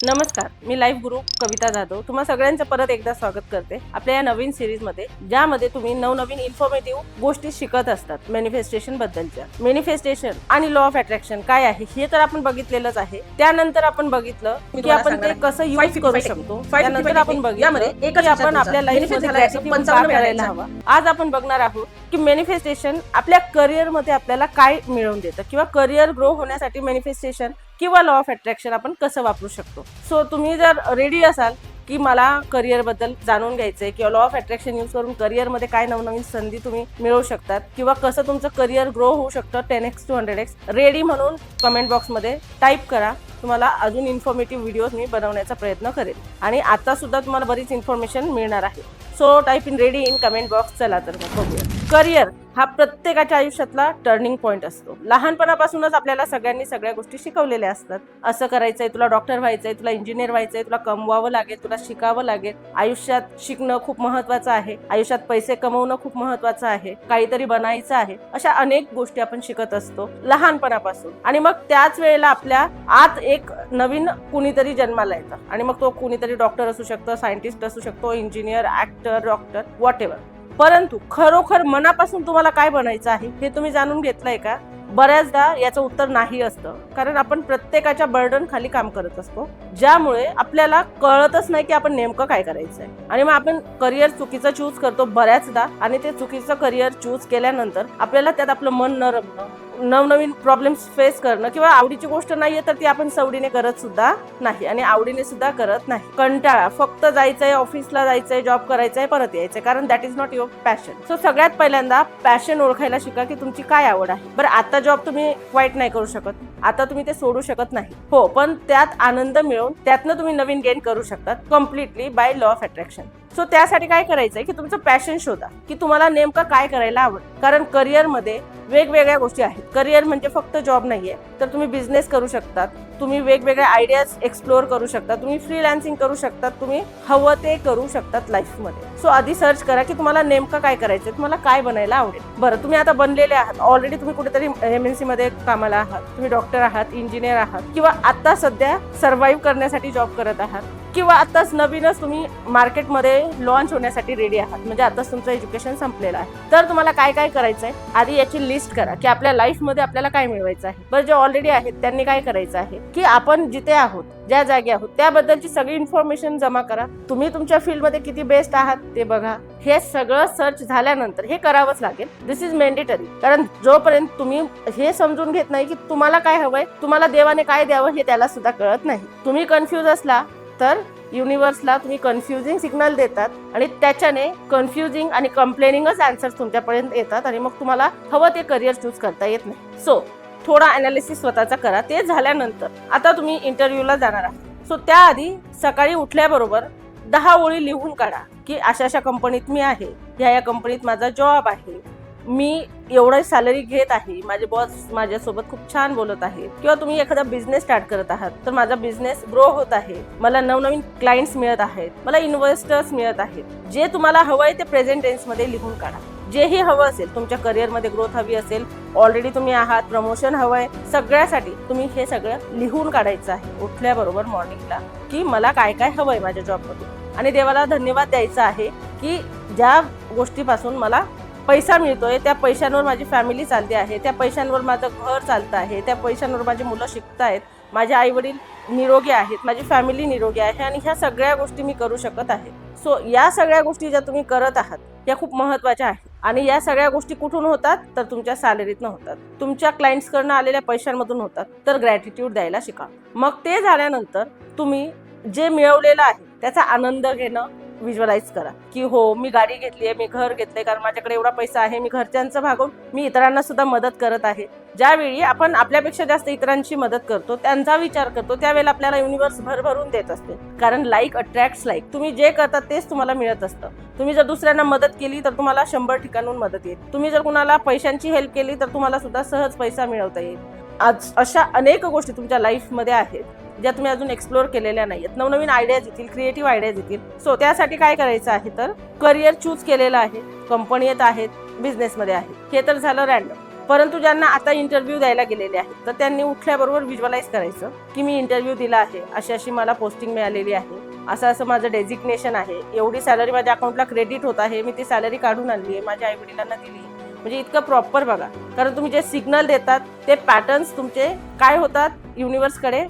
नमस्कार, मी लाईव्ह गुरु कविता जाधव तुम्हा सगळ्यांचं परत एकदा स्वागत करते आपल्या या नवीन सिरीजमध्ये, ज्यामध्ये तुम्ही नवनवीन इन्फॉर्मेटिव्ह गोष्टी शिकत असतात मॅनिफेस्टेशन बद्दलच्या. मॅनिफेस्टेशन आणि लॉ ऑफ अट्रॅक्शन काय आहे हे तर आपण बघितलेलंच आहे. त्यानंतर आपण बघितलं की आपण ते कसं यूज करू शकतो. त्यानंतर आपण बघितलं की आपण आपल्या लाईफमध्ये ग्रॅटिट्यूड का करायला हवा. आज आपण बघणार आहोत की मॅनिफेस्टेशन आपल्या करिअरमध्ये आपल्याला काय मिळवून देतं किंवा करिअर ग्रो होण्यासाठी मॅनिफेस्टेशन किंवा लॉ ऑफ अट्रॅक्शन आपण कसं वापरू शकतो. सो तुम्ही जर रेडी असाल की मला करिअर बद्दल जाणून घ्यायचंय किंवा लॉ ऑफ अट्रॅक्शन यूज करून करिअरमध्ये काय नवनवीन संधी तुम्ही मिळवू शकतात किंवा कसं तुमचं करिअर ग्रो होऊ शकतं 10x to 100x, रेडी म्हणून कमेंट बॉक्समध्ये टाईप करा. तुम्हाला अजून इन्फॉर्मेटिव्ह व्हिडिओज मी बनवण्याचा प्रयत्न करेन आणि आता सुद्धा तुम्हाला बरीच इन्फॉर्मेशन मिळणार आहे. So type in ready in comment box. चला तर मग बघूया. करिअर हा प्रत्येकाच्या आयुष्यातला टर्निंग पॉईंट असतो. लहानपणापासूनच आपल्याला सगळ्यांनी सगळ्या गोष्टी शिकवलेल्या असतात. असं करायचंय, तुला डॉक्टर व्हायचंय, तुला इंजिनियर व्हायचंय, तुला कमवावं लागेल, तुला शिकावं लागेल, आयुष्यात शिकणं खूप महत्वाचं आहे, आयुष्यात पैसे कमवणं खूप महत्वाचं आहे, काहीतरी बनायचं आहे. अशा अनेक गोष्टी आपण शिकत असतो लहानपणापासून. आणि मग त्याच वेळेला आपल्या आत एक नवीन कुणीतरी जन्माला येतं आणि मग तो कुणीतरी डॉक्टर असू शकतो, सायंटिस्ट असू शकतो, इंजिनियर, ऍक्टर, डॉक्टर, व्हॉटएव्हर. परंतु खरोखर मनापासून तुम्हाला काय बनायचं आहे हे तुम्ही जाणून घेतलंय का? बऱ्याचदा याचं उत्तर नाही असतं, कारण आपण प्रत्येकाच्या बर्डन खाली काम करत असतो, ज्यामुळे आपल्याला कळतच नाही की आपण नेमकं काय करायचंय. आणि मग आपण करिअर चुकीचं चूज करतो बऱ्याचदा, आणि ते चुकीचं करिअर चूज केल्यानंतर आपल्याला त्यात आपलं मन न रमणं, नवनवीन प्रॉब्लेम्स फेस करणं किंवा आवडीची गोष्ट नाहीये तर ती आपण सवडीने करत सुद्धा नाही आणि आवडीने सुद्धा करत नाही. कंटाळा, फक्त जायचंय, ऑफिसला जायचंय, जॉब करायचंय, परत यायचंय, कारण that is not your passion. So सगळ्यात पहिल्यांदा पॅशन ओळखायला शिका की तुमची काय आवड आहे. बरं, आता जॉब तुम्ही क्वाईट नाही करू शकत, आता तुम्ही ते सोडू शकत नाही, हो, पण त्यात आनंद मिळवून त्यातनं तुम्ही नवीन गेन करू शकतात completely by law of attraction. So त्यासाठी काय करायचंय की तुमचं पॅशन शोधा की तुम्हाला नेमकं काय करायला आवडतं. कारण करिअरमध्ये वेगवेगळ्या गोष्टी आहेत. करिअर म्हणजे फक्त जॉब नाहीये, तर तुम्ही बिझनेस करू शकतात, तुम्ही वेगवेगळ्या आयडियाज एक्सप्लोर करू शकता, तुम्ही फ्रीलान्सिंग करू शकतात, तुम्ही हवं ते करू शकतात लाईफमध्ये. सो आधी सर्च करा की तुम्हाला नेमकं काय करायचंय, तुम्हाला काय बनायला आवडेल. बरं, तुम्ही आता बनलेले आहात, ऑलरेडी तुम्ही कुठेतरी MNC मध्ये कामाला आहात, तुम्ही डॉक्टर आहात, इंजिनियर आहात, किंवा आता सध्या सर्व्हाइव्ह करण्यासाठी जॉब करत आहात, किंवा आताच नवीनच तुम्ही मार्केटमध्ये लॉन्च होण्यासाठी रेडी आहात, म्हणजे आताच तुमचं एज्युकेशन संपलेलं आहे. तर तुम्हाला काय काय करायचंय आधी याची लिस्ट करा की आपल्या लाईफमध्ये आपल्याला काय मिळवायचं आहे. बरं, जे ऑलरेडी आहेत त्यांनी काय करायचं आहे की आपण जिथे आहोत, ज्या जागी आहोत, त्याबद्दलची सगळी इन्फॉर्मेशन जमा करा. तुम्ही तुमच्या फील्डमध्ये किती बेस्ट आहात ते बघा. हे सगळं सर्च झाल्यानंतर हे करावंच लागेल. दिस इज मॅन्डेटरी, कारण जोपर्यंत तुम्ही हे समजून घेत नाही की तुम्हाला काय हवंय, तुम्हाला देवाने काय द्यावं हे त्याला सुद्धा कळत नाही. तुम्ही कन्फ्यूज असला तर युनिव्हर्सला तुम्ही कन्फ्युजिंग सिग्नल देतात आणि त्याच्याने कन्फ्युजिंग आणि कंप्लेनिंगच आन्सर्स तुमच्यापर्यंत येतात आणि मग तुम्हाला हवं ते करिअर चूज करता येत नाही. सो थोडा अनालिसिस स्वतःचा करा. ते झाल्यानंतर आता तुम्ही इंटरव्ह्यूला जाणार आहात. सो त्याआधी सकाळी उठल्याबरोबर 10 ओळी लिहून काढा की अशा अशा कंपनीत मी आहे, ह्या कंपनीत माझा जॉब आहे, मी एवढं सॅलरी घेत आहे, माझे बॉस माझ्यासोबत खूप छान बोलत आहेत, किंवा तुम्ही एखादा बिझनेस स्टार्ट करत आहात तर माझा बिझनेस ग्रो होत आहे, मला नवनवीन क्लायंट्स मिळत आहेत, मला इन्व्हेस्टर्स मिळत आहेत. जे तुम्हाला हवंय ते प्रेझेंट टेन्स मध्ये लिहून काढा. जेही हवं असेल, तुमच्या करिअरमध्ये ग्रोथ हवी असेल, ऑलरेडी तुम्ही आहात, प्रमोशन हवंय, सगळ्यासाठी तुम्ही हे सगळं लिहून काढायचं आहे उठल्याबरोबर मॉर्निंगला की मला काय काय हवंय माझ्या जॉबमध्ये. आणि देवाला धन्यवाद द्यायचा आहे की ज्या गोष्टीपासून मला पैसा मिळतोय, त्या पैशांवर माझी फॅमिली चालते आहे, त्या पैशांवर माझं घर चालतं आहे, त्या पैशांवर माझी मुलं शिकतायत, माझे आई वडील निरोगी आहेत, माझी फॅमिली निरोगी आहे, आणि ह्या सगळ्या गोष्टी मी करू शकत आहे. सो या सगळ्या गोष्टी ज्या तुम्ही करत आहात या खूप महत्त्वाच्या आहेत. आणि या सगळ्या गोष्टी कुठून होतात तर तुमच्या सॅलरीतनं होतात, तुमच्या क्लायंट्सकडनं आलेल्या पैशांमधून होतात. तर ग्रॅटिट्यूड द्यायला शिका. मग ते झाल्यानंतर तुम्ही जे मिळवलेलं आहे त्याचा आनंद घेणं व्हिज्युअलाइज करा की हो, मी गाडी घेतली आहे, मी घर घेतलंय, कारण माझ्याकडे एवढा पैसा आहे, मी घरच्यांचं भागून मी इतरांना सुद्धा मदत करत आहे. ज्यावेळी आपण आपल्यापेक्षा जास्त इतरांची मदत करतो, त्यांचा विचार करतो, त्यावेळेला आपल्याला युनिव्हर्स भरभरून देत असते. कारण लाईक अट्रॅक्ट्स लाईक. तुम्ही जे करतात तेच तुम्हाला मिळत असतं. तुम्ही जर दुसऱ्यांना मदत केली तर तुम्हाला 100 ठिकाणून मदत येईल. तुम्ही जर कुणाला पैशांची हेल्प केली तर तुम्हाला सुद्धा सहज पैसा मिळवता येईल. आज अशा अनेक गोष्टी तुमच्या लाईफमध्ये आहेत ज्या तुम्ही अजून एक्सप्लोर केलेल्या नाहीयेत. नवनवीन आयडियाज येतील, क्रिएटिव्ह आयडियाज येतील. सो त्यासाठी काय करायचं आहे तर करिअर चूज केलेलं आहे, कंपनीत आहेत, बिझनेसमध्ये आहेत, हे तर झालं रॅन्डम. परंतु ज्यांना आता इंटरव्ह्यू द्यायला गेलेले आहेत तर त्यांनी उठल्याबरोबर व्हिज्युअलाइज करायचं की मी इंटरव्ह्यू दिला आहे, अशी अशी मला पोस्टिंग मिळालेली आहे, असं असं माझं डेझिग्नेशन आहे, एवढी सॅलरी माझ्या अकाउंटला क्रेडिट होत आहे, मी ती सॅलरी काढून आणली आहे, माझ्या आईवडिलांना दिली. म्हणजे इतकं प्रॉपर बघा, कारण तुम्ही जे सिग्नल देतात ते पॅटर्न्स तुमचे काय होतात, युनिव्हर्सकडे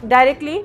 डायरेक्टली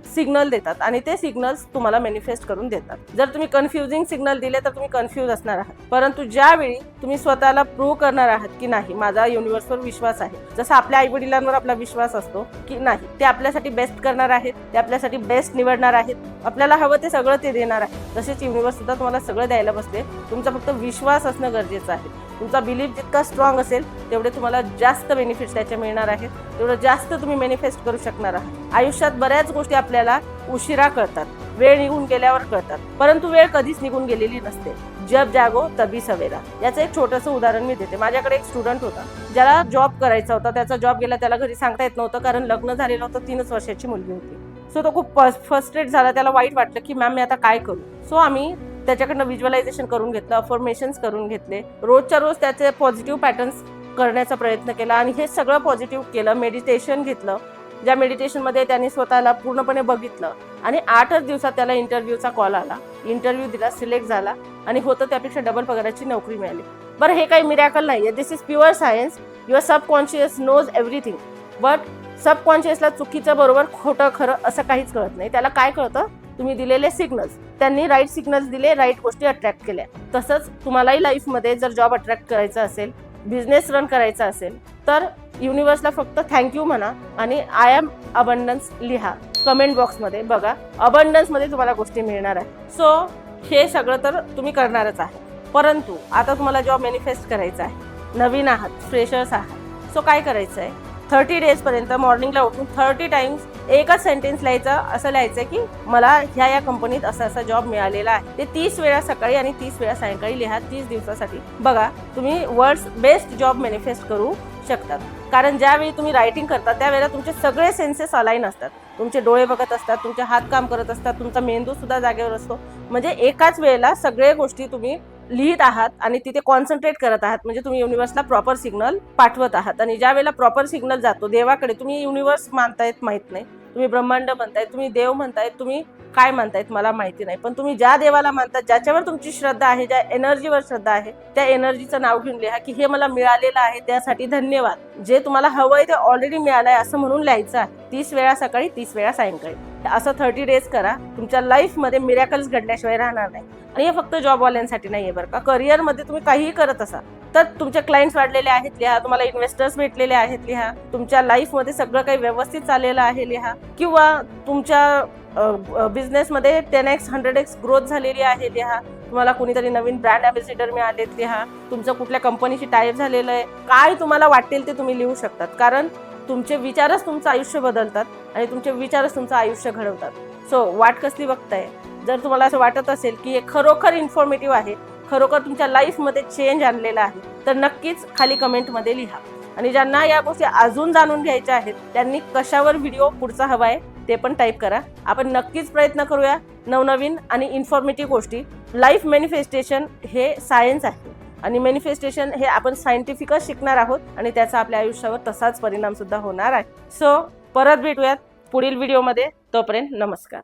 सिग्नल देतात आणि ते सिग्नल्स तुम्हाला मॅनिफेस्ट करून देतात. जर तुम्ही कन्फ्युजिंग सिग्नल दिले तर तुम्ही कन्फ्यूज असणार आहात, परंतु ज्यावेळी तुम्ही स्वतःला प्रूव्ह करणार आहात की नाही माझा युनिव्हर्सवर विश्वास आहे, जसं आपल्या आई वडिलांवर आपला विश्वास असतो की नाही ते आपल्यासाठी बेस्ट करणार आहेत, ते आपल्यासाठी बेस्ट निवडणार आहेत, आपल्याला हवं ते सगळं ते देणार आहे, तसेच युनिव्हर्स सुद्धा तुम्हाला सगळं द्यायला बसते. तुमचा फक्त विश्वास असणं गरजेचं आहे. तुमचा बिलीफ जितका स्ट्रॉंग असेल तेवढे तुम्हाला जास्त बेनिफिट्स त्याचे मिळणार आहेत, तेवढं जास्त तुम्ही मॅनिफेस्ट करू शकणार आहात. आयुष्यात बऱ्याच गोष्टी आपल्याला उशिरा कळतात, वेळ निघून गेल्यावर कळतात, परंतु वेळ कधीच निघून गेलेली नसते. जब जागो तभी सवेरा. याचं एक छोटंसं उदाहरण मी देते. माझ्याकडे एक स्टुडंट होता ज्याला जॉब करायचा होता, त्याचा जॉब गेला, त्याला घरी सांगता येत नव्हतं कारण लग्न झालेलं होतं, 3 वर्षाची मुलगी होती. सो तो खूप फ्रस्ट्रेट झाला, त्याला वाईट वाटलं की मॅम मी आता काय करू. सो आम्ही त्याच्याकडनं व्हिज्युअलायझेशन करून घेतलं, अफर्मेशन्स करून घेतले, रोजच्या रोज त्याचे पॉझिटिव्ह पॅटर्न्स करण्याचा प्रयत्न केला आणि हे सगळं पॉझिटिव्ह केलं. मेडिटेशन घेतलं, ज्या मेडिटेशनमध्ये त्यांनी स्वतःला पूर्णपणे बघितलं आणि 8च दिवसात त्याला इंटरव्ह्यूचा कॉल आला, इंटरव्ह्यू दिला, सिलेक्ट झाला आणि होतं त्यापेक्षा डबल पगाराची नोकरी मिळाली. बरं, हे काही मिरॅकल नाही आहे, this is pure science. Your subconscious knows everything, but सबकॉन्शियसला चुकीचं बरोबर खोटं खरं असं काहीच कळत नाही. त्याला काय कळतं, तुम्ही दिलेले सिग्नल्स, त्यांनी राईट सिग्नल्स दिले, राईट गोष्टी अट्रॅक्ट केल्या. तसंच तुम्हालाही लाईफमध्ये जर जॉब अट्रॅक्ट करायचा असेल, बिझनेस रन करायचा असेल तर युनिव्हर्सला फक्त थँक्यू म्हणा आणि आय एम अबंडन्स लिहा कमेंट बॉक्समध्ये. बघा, अबंडन्समध्ये तुम्हाला गोष्टी मिळणार आहे. सो हे सगळं तर तुम्ही करणारच आहे, परंतु आता तुम्हाला जॉब मॅनिफेस्ट करायचा आहे, नवीन आहात, फ्रेशर्स आहात. सो काय करायचं आहे, 30 डेजपर्यंत मॉर्निंगला उठून 30 टाइम्स एकच सेंटेन्स लिहायचं. असं लिहायचं की मला ह्या कंपनीत असा असा जॉब मिळालेला आहे. ते 30 वेळा सकाळी आणि 30 वेळा सायंकाळी लिहा, 30 दिवसासाठी. बघा, तुम्ही वर्ल्ड्स बेस्ट जॉब मॅनिफेस्ट करू शकतात. कारण ज्यावेळी तुम्ही रायटिंग करता त्यावेळेला तुमचे सगळे सेन्सेस अलाइन असतात, तुमचे डोळे बघत असतात, तुमचे हात काम करत असतात, तुमचा मेंदू सुद्धा जागेवर असतो. म्हणजे एकाच वेळेला सगळे गोष्टी तुम्ही लिहित आहात आणि तिथे कॉन्सन्ट्रेट करत आहात. म्हणजे तुम्ही युनिव्हर्सला प्रॉपर सिग्नल पाठवत आहात आणि ज्या वेळेला प्रॉपर सिग्नल जातो देवाकडे, तुम्ही युनिव्हर्स मानतायत माहित नाही, तुम्ही ब्रह्मांड म्हणतायत, तुम्ही देव म्हणतायत, तुम्ही काय म्हणतायत मला माहिती नाही, पण तुम्ही ज्या देवाला मानतात, ज्याच्यावर तुमची श्रद्धा आहे, ज्या एनर्जीवर श्रद्धा आहे, त्या एनर्जीचं नाव घेऊन लिहा की हे मला मिळालेलं आहे, त्यासाठी धन्यवाद. जे तुम्हाला हवंय ते ऑलरेडी मिळालंय असं म्हणून लिहायचं आहे. 30 वेळा सकाळी, 30 वेळा सायंकाळी. असं 30 डेज करा. तुमच्या लाईफमध्ये मिरॅकल्स घडल्याशिवाय राहणार नाही. आणि हे फक्त जॉबवाल्यांसाठी नाहीये बरं का, करिअरमध्ये तुम्ही काहीही करत असा तर तुमचे क्लायंट्स वाढलेले आहेत लिहा, तुम्हाला इन्व्हेस्टर्स भेटलेले आहेत लिहा, तुमच्या लाईफमध्ये सगळं काही व्यवस्थित चाललेलं आहे लिहा, किंवा तुमच्या बिझनेसमध्ये 10x 100x ग्रोथ झालेली आहे लिहा, तुम्हाला कोणीतरी नवीन ब्रँड अँबॅसेडर मिळालेत लिहा, तुमचं कुठल्या कंपनीशी टायअप झालेलं आहे, काय तुम्हाला वाटेल ते तुम्ही लिहू शकतात. कारण तुमचे विचारच तुमचं आयुष्य बदलतात आणि तुमचे विचारच तुमचं आयुष्य घडवतात. सो वाट कसली बघताय? जर तुम्हाला असं वाटत असेल की हे खरोखर इन्फॉर्मेटिव्ह आहे, खरोखर तुमच्या लाईफमध्ये चेंज आणलेला आहे, तर नक्कीच खाली कमेंटमध्ये लिहा. आणि ज्यांना या गोष्टी अजून जाणून घ्यायच्या आहेत त्यांनी कशावर व्हिडिओ पुढचा हवा आहे ते पण टाईप करा. आपण नक्कीच प्रयत्न करूया नवनवीन आणि इन्फॉर्मेटिव्ह गोष्टी. लाईफ मॅनिफेस्टेशन हे सायन्स आहे आणि मॅनिफेस्टेशन हे आपण सायंटिफिकच शिकणार आहोत आणि त्याचा आपल्या आयुष्यावर तसाच परिणाम सुद्धा होणार आहे. सो परत भेटूयात पुढील व्हिडिओमध्ये. तोपर्यंत नमस्कार.